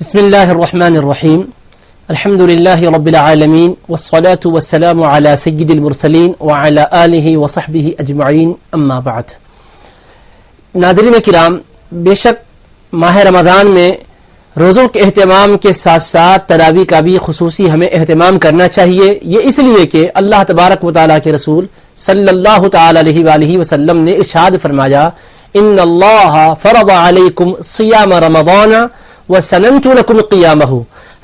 بسم الله الرحمن الرحيم الحمد لله رب العالمين والصلاة والسلام على سيد المرسلين وعلى آله وصحبه أجمعين أما بعد. ناظرین کرام، بے شک ماہ رمضان میں روزوں کے اہتمام کے ساتھ ساتھ تراویح کا بھی خصوصی ہمیں اہتمام کرنا چاہیے. یہ اس لیے کہ اللہ تبارک و تعالیٰ کے رسول صلی اللہ تعالی علیہ وآلہ وسلم نے ارشاد فرمایا ان اللہ فرض علیکم صیام رمضان وسننت لكم قيامه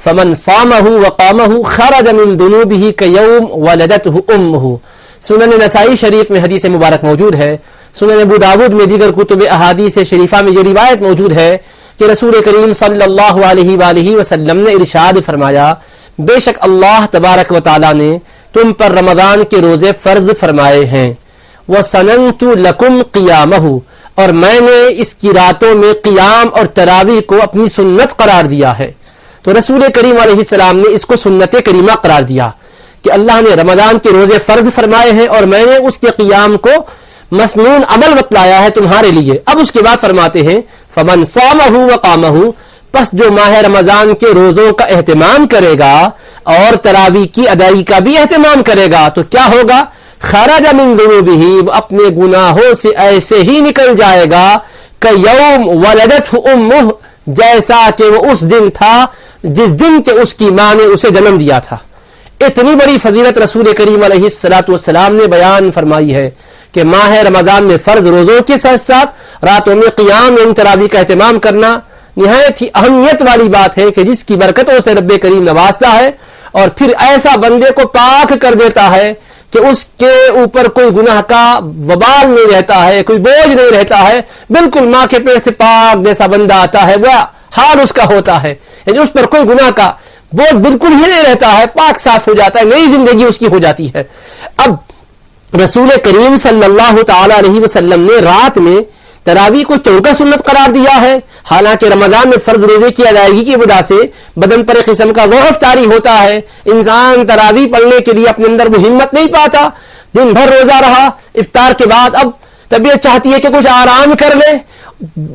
فمن صامه وقامه خرج من ذنوبه كيوم ولدته امه. سنن نسائی شریف میں حدیث مبارک موجود ہے. سنن ابو داود میں دیگر کتب احادیث شریفہ میں یہ روایت موجود ہے کہ رسول کریم صلی اللہ علیہ وآلہ وسلم نے ارشاد فرمایا بے شک اللہ تبارک و تعالی نے تم پر رمضان کے روزے فرض فرمائے ہیں. وسننت لكم قيامه، اور میں نے اس کی راتوں میں قیام اور تراویح کو اپنی سنت قرار دیا ہے. تو رسول کریم علیہ السلام نے اس کو سنت کریمہ قرار دیا کہ اللہ نے رمضان کے روزے فرض فرمائے ہیں اور میں نے اس کے قیام کو مسنون عمل بتلایا ہے تمہارے لیے. اب اس کے بعد فرماتے ہیں فمن صامہ وقامہ، پس جو ماہ رمضان کے روزوں کا اہتمام کرے گا اور تراویح کی ادائیگی کا بھی اہتمام کرے گا تو کیا ہوگا؟ خرج من ذنوبہ، وہ اپنے گناہوں سے ایسے ہی نکل جائے گا کہ یوم ولدته امہ، جیسا کہ وہ اس دن تھا جس دن کہ اس کی ماں نے اسے جنم دیا تھا. اتنی بڑی فضیلت رسول کریم علیہ الصلوۃ والسلام نے بیان فرمائی ہے کہ ماہ رمضان میں فرض روزوں کے ساتھ ساتھ راتوں میں قیام یعنی تراویح کا اہتمام کرنا نہایت ہی اہمیت والی بات ہے کہ جس کی برکتوں سے رب کریم نوازتا ہے اور پھر ایسا بندے کو پاک کر دیتا ہے کہ اس کے اوپر کوئی گناہ کا وبال نہیں رہتا ہے، کوئی بوجھ نہیں رہتا ہے. بالکل ماں کے پیٹ سے پاک جیسا بندہ آتا ہے وہ حال اس کا ہوتا ہے، یعنی اس پر کوئی گناہ کا بوجھ بالکل ہی نہیں رہتا ہے، پاک صاف ہو جاتا ہے، نئی زندگی اس کی ہو جاتی ہے. اب رسول کریم صلی اللہ تعالی علیہ وسلم نے رات میں تراویح کو چونکہ سنت قرار دیا ہے. حالانکہ رمضان میں فرض روزے کی ادائیگی کی وجہ سے بدن پر ایک قسم کا ضعف طاری ہوتا ہے، انسان تراویح پڑھنے کے لیے اپنے اندر وہ ہمت نہیں پاتا، دن بھر روزہ رہا، افطار کے بعد اب طبیعت چاہتی ہے کہ کچھ آرام کر لے.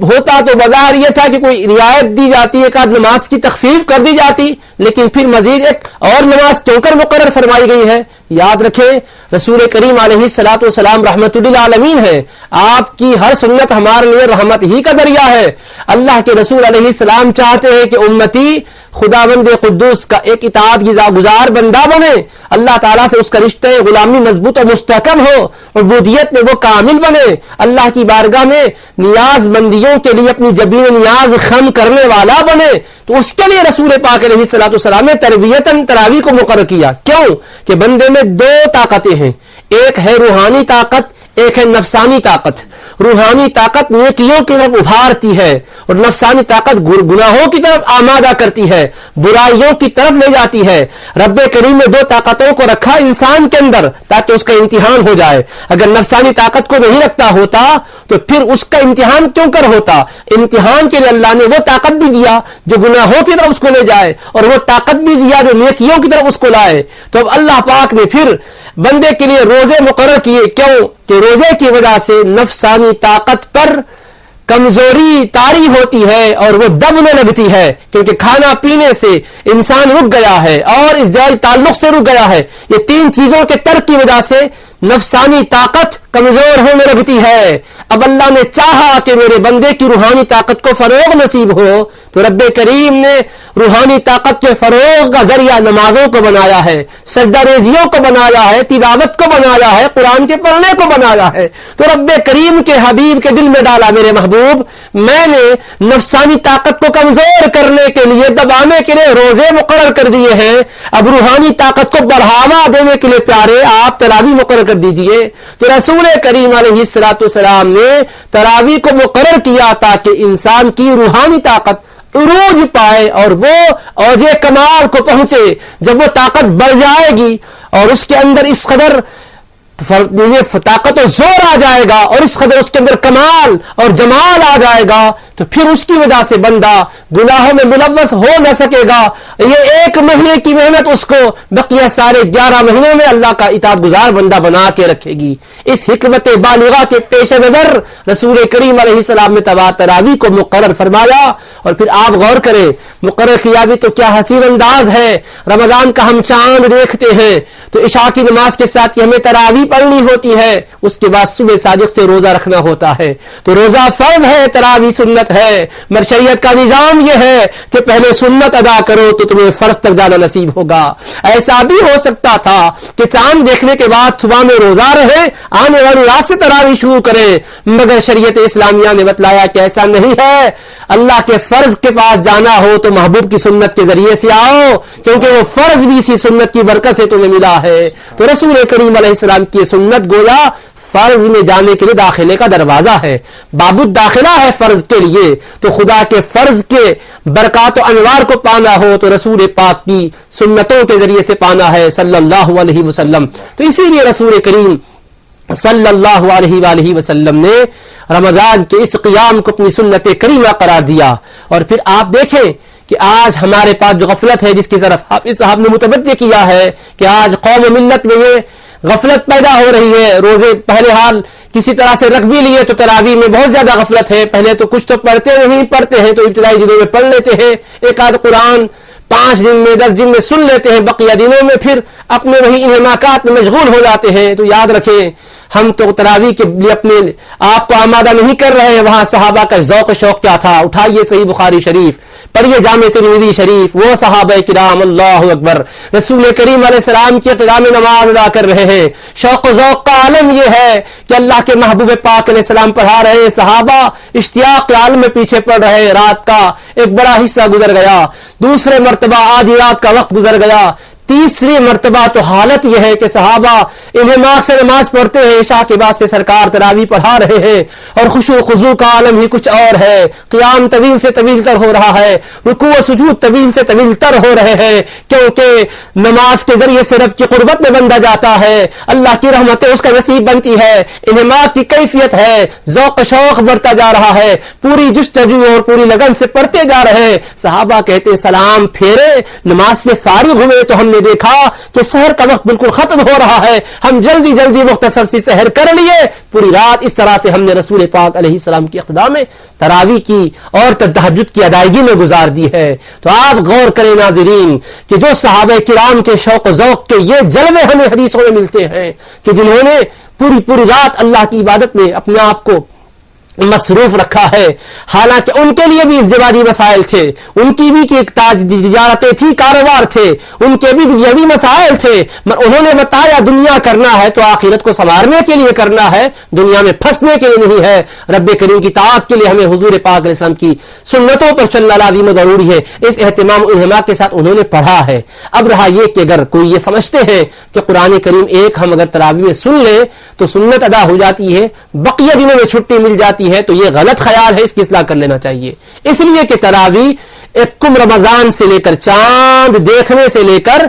ہوتا تو بظاہر یہ تھا کہ کوئی رعایت دی جاتی، ایک آدھ نماز کی تخفیف کر دی جاتی، لیکن پھر مزید ایک اور نماز کیوں کر مقرر فرمائی گئی ہے. یاد رکھیں رسول کریم علیہ الصلوۃ والسلام رحمت للعالمین ہے، آپ کی ہر سنت ہمارے لیے رحمت ہی کا ذریعہ ہے. اللہ کے رسول علیہ السلام چاہتے ہیں کہ امتی خداوند قدوس کا ایک اطاعت گزار بندہ بنے، اللہ تعالیٰ سے اس کا رشتہ غلامی مضبوط و مستحکم ہو، عبودیت میں وہ کامل بنے، اللہ کی بارگاہ میں نیاز مندیوں کے لیے اپنی جبین نیاز خم کرنے والا بنے. تو اس کے لیے رسول پاک علیہ الصلوۃ والسلام نے تربیتاً تراویح کو مقرر کیا. کیوں کہ بندے میں دو طاقتیں ہیں، ایک ہے روحانی طاقت، ایک ہے نفسانی طاقت. روحانی طاقت نیکیوں کی طرف ابھارتی ہے اور نفسانی طاقت گناہوں کی طرف آمادہ کرتی ہے، برائیوں کی طرف لے جاتی ہے. رب کریم نے دو طاقتوں کو رکھا انسان کے اندر تاکہ اس کا امتحان ہو جائے. اگر نفسانی طاقت کو نہیں رکھتا ہوتا تو پھر اس کا امتحان کیوں کر ہوتا؟ امتحان کے لیے اللہ نے وہ طاقت بھی دیا جو گناہوں کی طرف اس کو لے جائے اور وہ طاقت بھی دیا جو نیکیوں کی طرف اس کو لائے. تو اب اللہ پاک نے پھر بندے کے لیے روزے مقرر کیے. کیوں کہ روزے کی وجہ سے نفسانی طاقت پر کمزوری طاری ہوتی ہے اور وہ دبنے لگتی ہے، کیونکہ کھانا پینے سے انسان رک گیا ہے اور اس جائز تعلق سے رک گیا ہے. یہ تین چیزوں کے ترک کی وجہ سے نفسانی طاقت کمزور ہونے لگتی ہے. اب اللہ نے چاہا کہ میرے بندے کی روحانی طاقت کو فروغ نصیب ہو تو رب کریم نے روحانی طاقت کے فروغ کا ذریعہ نمازوں کو بنایا ہے، سجدہ ریزیوں کو بنایا ہے، تلاوت کو بنایا ہے، قرآن کے پڑھنے کو بنایا ہے. تو رب کریم کے حبیب کے دل میں ڈالا میرے محبوب میں نے نفسانی طاقت کو کمزور کرنے کے لیے دبانے کے لیے روزے مقرر کر دیے ہیں. اب روحانی طاقت کو بڑھاوا دینے کے لیے پیارے آپ تراویح مقرر کر دیجئے. تو رسول کریم علیہ الصلوۃ والسلام نے تراویح کو مقرر کیا تاکہ انسان کی روحانی طاقت عروج پائے اور وہ اوج کمال کو پہنچے. جب وہ طاقت بڑھ جائے گی اور اس کے اندر اس قدر طاقت و زور آ جائے گا اور اس قدر اس کے اندر کمال اور جمال آ جائے گا تو پھر اس کی وجہ سے بندہ گناہوں میں ملوث ہو نہ سکے گا. یہ ایک مہینے کی محنت اس کو بقیہ سارے 11 مہینوں میں اللہ کا اطاعت گزار بندہ بنا کے رکھے گی. اس حکمت بالغہ کے پیش نظر رسول کریم علیہ السلام نے تراویح کو مقرر فرمایا. اور پھر آپ غور کریں, مقرر کیا بھی تو کیا حسین انداز ہے. رمضان کا ہم چاند دیکھتے ہیں تو عشاء کی نماز کے ساتھ ہمیں تراویح پڑھنی ہوتی ہے, اس کے بعد صبح صادق سے روزہ رکھنا ہوتا ہے. تو روزہ فرض ہے, تراویح سنت ہے. مگر شریعت کا نظام یہ ہے کہ پہلے سنت ادا کرو تو تمہیں فرض تک جانا نصیب ہوگا. ایسا بھی ہو سکتا تھا کہ چاند دیکھنے کے بعد صبح میں روزہ رہے, آنے والی رات سے تراویح شروع کرے, مگر شریعت اسلامیہ نے بتلایا کہ ایسا نہیں ہے. اللہ کے فرض کے پاس جانا ہو تو محبوب کی سنت کے ذریعے سے آؤ, کیونکہ وہ فرض بھی اسی سنت کی برکت سے تمہیں ملا ہے. تو رسول کریم علیہ السلام کی سنت گویا فرض میں جانے کے لیے داخلے کا دروازہ ہے, باب الداخلہ ہے فرض کے لیے. تو خدا کے فرض کے برکات و انوار کو پانا ہو تو رسول پاک کی سنتوں کے ذریعے سے پانا ہے صلی اللہ علیہ وسلم. تو اسی لیے رسول کریم صلی اللہ علیہ وآلہ وسلم نے رمضان کے اس قیام کو اپنی سنت کریمہ قرار دیا. اور پھر آپ دیکھیں کہ آج ہمارے پاس جو غفلت ہے, جس کی طرف حافظ صاحب نے متوجہ کیا ہے کہ آج قوم و ملت میں یہ غفلت پیدا ہو رہی ہے. روزے پہلے حال کسی طرح سے رکھ بھی لیے تو تراویح میں بہت زیادہ غفلت ہے. پہلے تو کچھ تو پڑھتے نہیں, پڑھتے ہیں تو ابتدائی دنوں میں پڑھ لیتے ہیں, ایک آدھ قرآن 5 دن میں 10 دن میں سن لیتے ہیں, بقیہ دنوں میں پھر اپنے وہی انہماکات میں مشغول ہو جاتے ہیں. تو یاد رکھیں ہم تو تراویح کے لیے اپنے آپ کو آمادہ نہیں کر رہے ہیں. وہاں صحابہ کا ذوق و شوق کیا تھا, اٹھائیے صحیح بخاری شریف, پڑھیے جامع ترمذی شریف, وہ صحابہ کرام اللہ اکبر رسول کریم علیہ السلام کی اقتداء میں نماز ادا کر رہے ہیں. شوق و ذوق کا عالم یہ ہے کہ اللہ کے محبوب پاک علیہ السلام پڑھا رہے ہیں, صحابہ اشتیاق کے عالم میں پیچھے پڑ رہے. رات کا ایک بڑا حصہ گزر گیا, دوسرے مرتبہ آدھی رات کا وقت گزر گیا, تیسری مرتبہ تو حالت یہ ہے کہ صحابہ انہماک سے نماز پڑھتے ہیں, عشاء کے بعد سے سرکار تراویح پڑھا رہے ہیں اور خشوع و خضوع کا عالم ہی کچھ اور ہے. قیام طویل سے طویل تر ہو رہا ہے, رکوع و سجود طویل سے طویل تر ہو رہے ہیں, کیونکہ نماز کے ذریعے سے رب کی قربت میں بندہ جاتا ہے, اللہ کی رحمتیں اس کا نصیب بنتی ہے, انہماک کی کیفیت ہے, ذوق و شوق بڑھتا جا رہا ہے, پوری جستجو اور پوری لگن سے پڑھتے جا رہے ہیں. صحابہ کہتے سلام پھیرے, نماز سے فارغ ہوئے تو ہم نے دیکھا کہ سحر کا وقت بالکل ختم ہو رہا ہے, ہم جلدی جلدی مختصر سی سحر کر لیے. پوری رات اس طرح سے ہم نے رسول پاک علیہ السلام کی اقتداء میں تراویح کی اور تہجد کی ادائیگی میں گزار دی ہے. تو آپ غور کریں ناظرین کہ جو صحابہ کرام کے شوق و ذوق کے یہ جلوے ہمیں حدیثوں میں ملتے ہیں کہ جنہوں نے پوری رات اللہ کی عبادت میں اپنے آپ کو مصروف رکھا ہے. حالانکہ ان کے لیے بھی ازدواجی مسائل تھے, ان کی بھی تجارتیں تھی, کاروبار تھے, ان کے بھی دنیاوی مسائل تھے, مگر انہوں نے بتایا دنیا کرنا ہے تو آخرت کو سنوارنے کے لیے کرنا ہے, دنیا میں پھنسنے کے لیے نہیں ہے. رب کریم کی طاعت کے لیے ہمیں حضور پاک علیہ السلام کی سنتوں پر چلنا لازم و ضروری ہے. اس اہتمام و انہماک کے ساتھ انہوں نے پڑھا ہے. اب رہا یہ کہ اگر کوئی یہ سمجھتے ہیں کہ قرآن کریم ایک ہم اگر تراویح میں سن لیں تو سنت ادا ہو جاتی ہے, بقیہ دنوں میں چھٹی مل جاتی ہے, تو یہ غلط خیال ہے, اس کی اصلاح کر لینا چاہیے. اس لیے کہ تراویح ایک رمضان سے لے کر چاند دیکھنے سے لے کر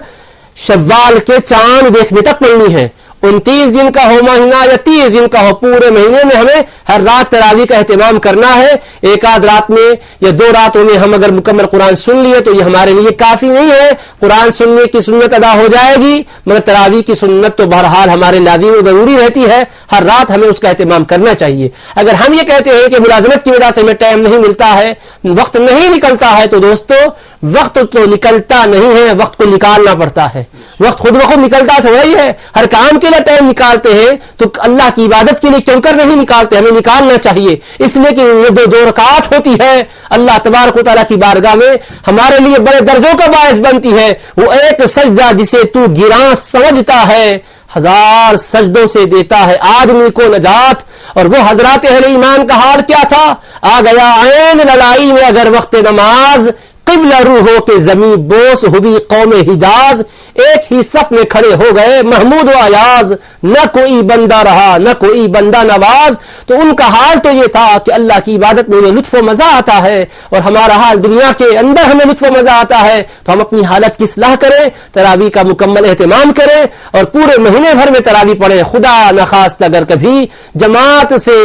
شوال کے چاند دیکھنے تک پڑھنی ہے. 29 دن کا ہو مہینہ یا 30 دن کا ہو, پورے مہینے میں ہمیں ہر رات تراویح کا اہتمام کرنا ہے. ایک آدھ رات میں یا 2 راتوں میں ہم اگر مکمل قرآن سن لیے تو یہ ہمارے لیے کافی نہیں ہے. قرآن سننے کی سنت ادا ہو جائے گی, مگر تراویح کی سنت تو بہرحال ہمارے لازم و ضروری رہتی ہے. ہر رات ہمیں اس کا اہتمام کرنا چاہیے. اگر ہم یہ کہتے ہیں کہ ملازمت کی وجہ سے ہمیں ٹائم نہیں ملتا ہے, وقت نہیں نکلتا ہے, تو دوستو وقت تو نکلتا نہیں ہے, وقت کو نکالنا پڑتا ہے. وقت خود بخود نکلتا تھوڑا ہی ہے. ہر کام کے لیے ٹائم نکالتے ہیں تو اللہ کی عبادت کے لیے کیوں کر نہیں نکالتے؟ ہمیں نکالنا چاہیے. اس لیے کہ وہ 2 رکعت ہوتی ہے اللہ تبارک و تعالیٰ کی بارگاہ میں ہمارے لیے بڑے درجوں کا باعث بنتی ہے. وہ ایک سجدہ جسے تو گراں سمجھتا ہے 1000 سجدوں سے دیتا ہے آدمی کو نجات. اور وہ حضرات اہل ایمان کا حال کیا تھا؟ آ گیا عین لڑائی میں اگر وقت نماز, قبلہ روحوں کے زمین بوس ہوئی قوم حجاز, ایک ہی صف میں کھڑے ہو گئے محمود و ایاز, نہ کوئی بندہ رہا نہ کوئی بندہ نواز. تو ان کا حال تو یہ تھا کہ اللہ کی عبادت میں انہیں لطف و مزہ آتا ہے, اور ہمارا حال دنیا کے اندر ہمیں لطف و مزہ آتا ہے. تو ہم اپنی حالت کی اصلاح کریں, تراویح کا مکمل اہتمام کریں اور پورے مہینے بھر میں تراویح پڑھیں. خدا نخواست اگر کبھی جماعت سے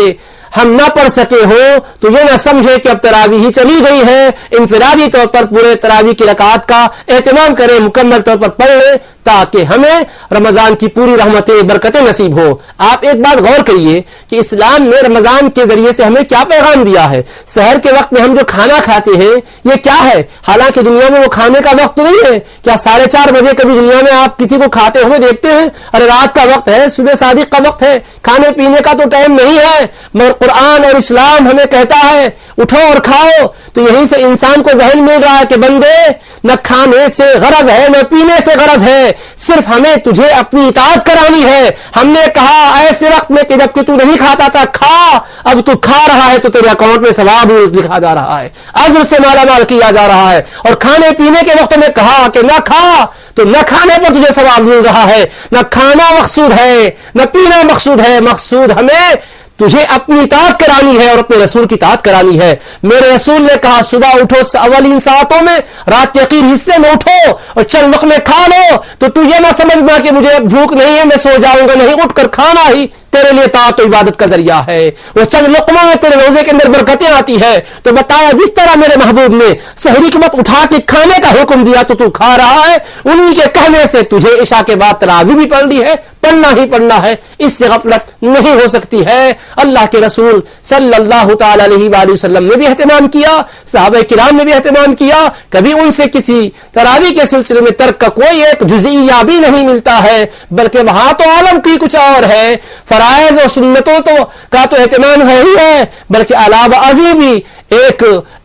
ہم نہ پڑھ سکے ہو تو یہ نہ سمجھے کہ اب تراویح ہی چلی گئی ہے، انفرادی طور پر پورے تراویح کی رکعات کا اہتمام کریں، مکمل طور پر پڑھ لیں تاکہ ہمیں رمضان کی پوری رحمتیں برکتیں نصیب ہو۔ آپ ایک بات غور کریے کہ اسلام نے رمضان کے ذریعے سے ہمیں کیا پیغام دیا ہے۔ سحر کے وقت میں ہم جو کھانا کھاتے ہیں یہ کیا ہے؟ حالانکہ دنیا میں وہ کھانے کا وقت نہیں ہے۔ کیا 4:30 بجے کبھی دنیا میں آپ کسی کو کھاتے ہوئے دیکھتے ہیں؟ ارے رات کا وقت ہے، صبح صادق کا وقت ہے، کھانے پینے کا تو ٹائم نہیں ہے۔ مگر قرآن اور اسلام ہمیں کہتا ہے اٹھو اور کھاؤ۔ تو یہیں سے انسان کو ذہن مل رہا ہے کہ بندے نہ کھانے سے غرض ہے نہ پینے سے غرض ہے، صرف ہمیں تجھے اپنی اطاعت کرانی ہے۔ ہم نے کہا ایسے وقت میں کہ جب کہ تو نہیں کھاتا تھا کھا، اب تو کھا رہا ہے تو تیرے اکاؤنٹ میں ثواب لکھا جا رہا ہے، اجر سے مالا مال کیا جا رہا ہے۔ اور کھانے پینے کے وقت میں کہا کہ نہ کھا تو نہ کھانے پر تجھے ثواب مل رہا ہے۔ نہ کھانا مقصود ہے نہ پینا مقصود ہے، مقصود ہمیں تجھے اپنی اطاعت کرانی ہے اور اپنے رسول کی اطاعت کرانی ہے۔ میرے رسول نے کہا صبح اٹھو اولین ساعتوں میں، رات کے اخیر حصے میں اٹھو اور چند لقمے کھا لو، تو یہ نہ سمجھنا کہ مجھے اب بھوک نہیں ہے میں سو جاؤں گا، نہیں، اٹھ کر کھانا ہی تیرے لیے طاعت و عبادت کا ذریعہ ہے۔ وہ چند لقموں میں تیرے روزے کے اندر برکتیں آتی ہے۔ تو بتایا جس طرح میرے محبوب نے سحری کے وقت اٹھا کے کھانے کا حکم دیا تو کھا رہا ہے، انہی کے کہنے سے تجھے عشاء کے بعد تراویح بھی پڑھنی ہے، پڑھنا ہی پڑھنا ہے، اس سے غفلت نہیں ہو سکتی ہے۔ اللہ کے رسول صلی اللہ تعالی علیہ وآلہ وسلم نے بھی اہتمام کیا، صحابہ کرام نے بھی اہتمام کیا، کبھی ان سے کسی تراویح کے سلسلے میں ترک کا کوئی ایک جزئیہ بھی نہیں ملتا ہے، بلکہ وہاں تو عالم کی کچھ اور ہے۔ فرائض اور سنتوں کا تو اہتمام ہے ہی ہے، بلکہ علاوہ ازیں بھی ایک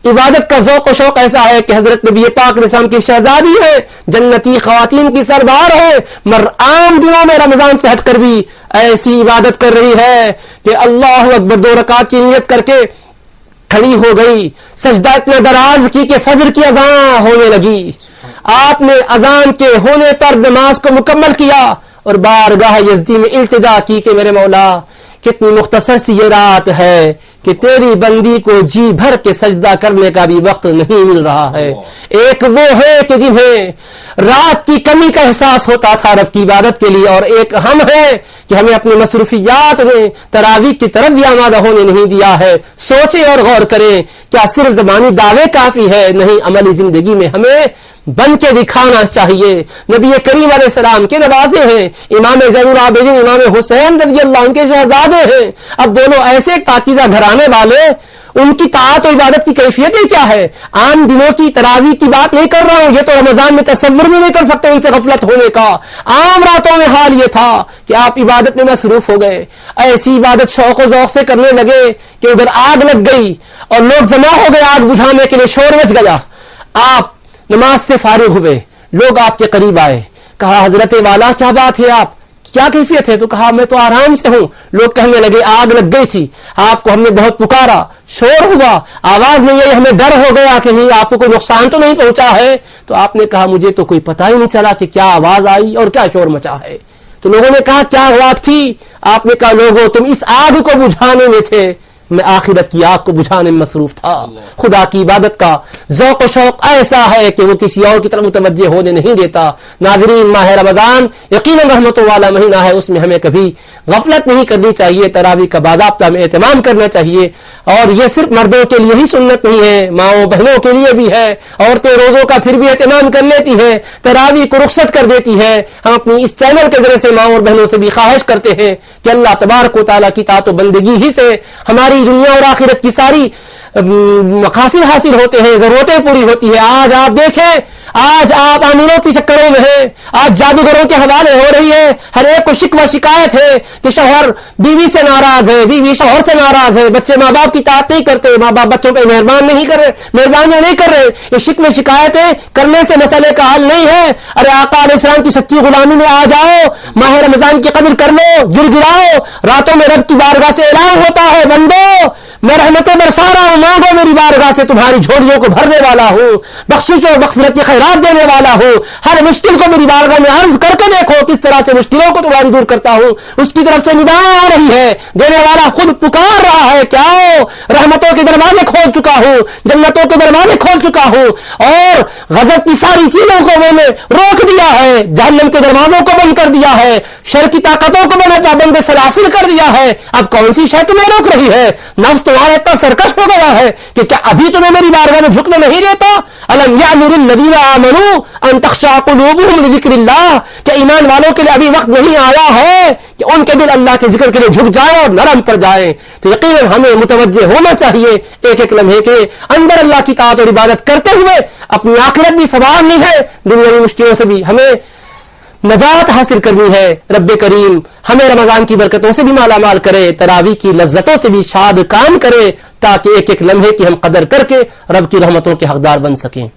عبادت کا ذوق و شوق ایسا ہے کہ حضرت نبی پاک علیہ السلام کی شہزادی ہے، جنتی خواتین کی سردار ہے، مگر عام دنوں میں رمضان سے ہٹ کر بھی ایسی عبادت کر رہی ہے کہ اللہ اکبر 2 رکعت کی نیت کر کے کھڑی ہو گئی، سجدہ اتنا دراز کی کہ فجر کی اذان ہونے لگی، آپ نے اذان کے ہونے پر نماز کو مکمل کیا اور بارگاہ یزدی میں التجا کی کہ میرے مولا کتنی مختصر سی یہ رات ہے کہ تیری بندی کو جی بھر کے سجدہ کرنے کا بھی وقت نہیں مل رہا ہے۔ ایک وہ ہے کہ جنہیں رات کی کمی کا احساس ہوتا تھا رب کی عبادت کے لیے، اور ایک ہم ہیں کہ ہمیں اپنی مصروفیات میں تراویح کی طرف بھی آمادہ ہونے نہیں دیا ہے۔ سوچیں اور غور کریں، کیا صرف زبانی دعوے کافی ہے؟ نہیں، عملی زندگی میں ہمیں بن کے دکھانا چاہیے۔ نبی کریم علیہ السلام کے نوازے ہیں، امام زین العابدین امام حسین رضی اللہ عنہ کے شہزادے ہیں، اب دونوں ایسے پاکیزہ گھرانے والے، ان کی طاعت و عبادت کی کیفیتیں کیا ہے؟ عام دنوں کی تراویح کی بات نہیں کر رہا ہوں، یہ تو رمضان میں تصور بھی نہیں کر سکتے ان سے غفلت ہونے کا۔ عام راتوں میں حال یہ تھا کہ آپ عبادت میں مصروف ہو گئے، ایسی عبادت شوق و ذوق سے کرنے لگے کہ ادھر آگ لگ گئی اور لوگ جمع ہو گئے آگ بجھانے کے لیے، شور مچ گیا، آپ نماز سے فارغ ہوئے، لوگ آپ کے قریب آئے، کہا حضرت والا کیا بات ہے، آپ کیا کیفیت ہے؟ تو کہا میں تو آرام سے ہوں۔ لوگ کہنے لگے آگ لگ گئی تھی، آپ کو ہم نے بہت پکارا، شور ہوا، آواز نہیں آئی، ہمیں ڈر ہو گیا کہ آپ کو کوئی نقصان تو نہیں پہنچا ہے۔ تو آپ نے کہا مجھے تو کوئی پتہ ہی نہیں چلا کہ کیا آواز آئی اور کیا شور مچا ہے۔ تو لوگوں نے کہا کیا بات تھی؟ آپ نے کہا لوگوں تم اس آگ کو بجھانے میں تھے، میں آخرت کی آگ کو بجھانے میں مصروف تھا۔ خدا کی عبادت کا ذوق و شوق ایسا ہے کہ وہ کسی اور کی طرف متوجہ ہونے نہیں دیتا۔ ناظرین، ماہ رمضان یقیناً رحمتوں والا مہینہ ہے، اس میں ہمیں کبھی غفلت نہیں کرنی چاہیے، تراویح کا باضابطہ میں اہتمام کرنا چاہیے، اور یہ صرف مردوں کے لیے ہی سنت نہیں ہے، ماؤں بہنوں کے لیے بھی ہے۔ عورتیں روزوں کا پھر بھی اہتمام کر لیتی ہیں، تراویح کو رخصت کر دیتی ہیں۔ ہم اپنی اس چینل کے ذریعے سے ماؤں اور بہنوں سے بھی خواہش کرتے ہیں کہ اللہ تبارک و تعالیٰ کی طاعت و بندگی ہی سے ہماری دنیا اور آخرت کی ساری مقاصد حاصل ہوتے ہیں، ضرورتیں پوری ہوتی ہیں۔ آج آپ دیکھیں، آج آپ امینوں کی چکروں میں ہیں، آج جادوگروں کے حوالے ہو رہی ہے، ہر ایک کو شکوہ شکایت ہے کہ شوہر بیوی سے ناراض ہے، بیوی شوہر سے ناراض ہے، بچے ماں باپ کی طاعت نہیں کرتے، ماں باپ بچوں پہ مہربانیاں نہیں کر رہے۔ یہ شکوہ شکایتیں کرنے سے مسئلے کا حل نہیں ہے۔ ارے آقا علیہ السلام کی سچی غلامی میں آ جاؤ، ماہ رمضان کی قدر کر لو، گر گراؤ۔ راتوں میں رب کی بارگاہ سے اعلان ہوتا ہے بندو میں رحمتیں برسا رہا ہوں، مانگو میری بارگاہ سے، تمہاری جھولیوں کو بھرنے والا ہوں، بخشش و مغفرت کی خیرات دینے والا ہوں۔ ہر مشکل کو میری بارگاہ میں عرض کر کے دیکھو کس طرح سے مشکلوں کو تمہاری دور کرتا ہوں۔ اس کی طرف سے ندائیں آ رہی ہے، دینے والا خود پکار رہا ہے کہ آؤ، رحمتوں کے دروازے کھول چکا ہوں، جنتوں کے دروازے کھول چکا ہوں، اور غضب کی ساری چیزوں کو میں نے روک دیا ہے، جہنم کے دروازوں کو بند کر دیا ہے، شر کی طاقتوں کو میں نے پابند سلاسل کر دیا ہے، اب کون سی شے تمہیں روک رہی ہے؟ نفس تمہارا اتنا سرکش ہو گیا ہے کہ کیا ابھی تمہیں میری بارگاہ میں جھکنے نہیں دیتا؟ الم یامر الذین آمنوا ان تخشع قلوبهم لذکر اللہ، کہ ایمان والوں کے لیے ابھی وقت نہیں آیا ہے کہ ان کے دل اللہ کے ذکر کے لیے جھک جائیں اور نرم پڑ جائیں؟ تو یقیناً ہمیں متوجہ ہونا چاہیے ایک ایک لمحے کے اندر اللہ کی طاعت اور عبادت کرتے ہوئے اپنی آخرت بھی سنوارنی ہے، دنیاوی مشکلوں سے بھی ہمیں نجات حاصل کرنی ہے۔ رب کریم ہمیں رمضان کی برکتوں سے بھی مالا مال کرے، تراویح کی لذتوں سے بھی شاد کام کرے، تاکہ ایک ایک لمحے کی ہم قدر کر کے رب کی رحمتوں کے حقدار بن سکیں۔